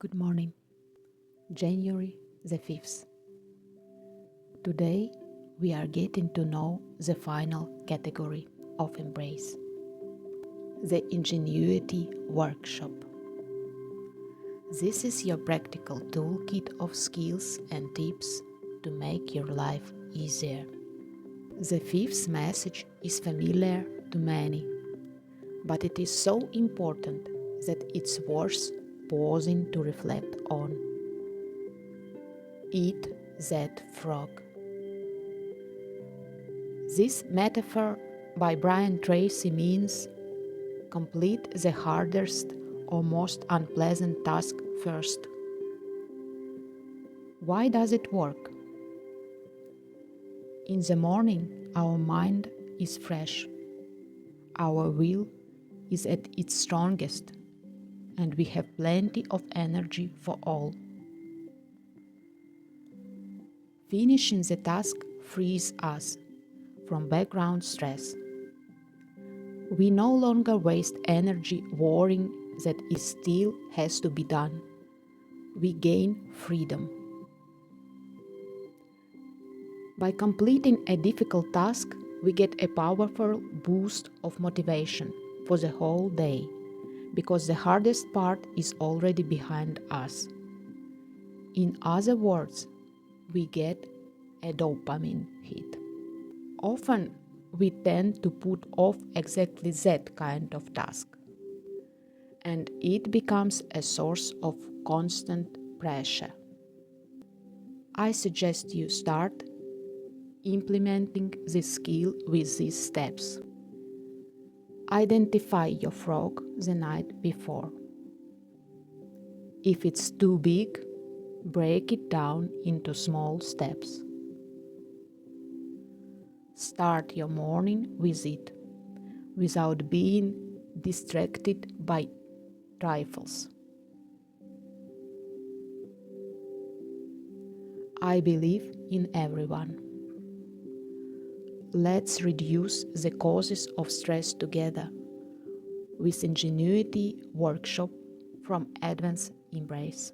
Good morning, January the 5th. Today we are getting to know the final category of embrace, the Ingenuity Workshop. This is your practical toolkit of skills and tips to make your life easier. The fifth message is familiar to many, but it is so important that it's worth pausing to reflect on. Eat that frog. This metaphor by Tracy means complete the hardest or most unpleasant task first. Why does it work? In the morning, our mind is fresh. Our will is at its strongest, and we have plenty of energy for all. Finishing the task frees us from background stress. We no longer waste energy worrying that it still has to be done. We gain freedom. By completing a difficult task, we get a powerful boost of motivation for the whole day, because the hardest part is already behind us. In other words, we get a dopamine hit. Often, we tend to put off exactly that kind of task, and it becomes a source of constant pressure. I suggest you start implementing this skill with these steps. Identify your frog the night before. If it's too big, break it down into small steps. Start your morning with it, without being distracted by trifles. I believe in everyone. Let's reduce the causes of stress together with Ingenuity Workshop from Advanced Embrace.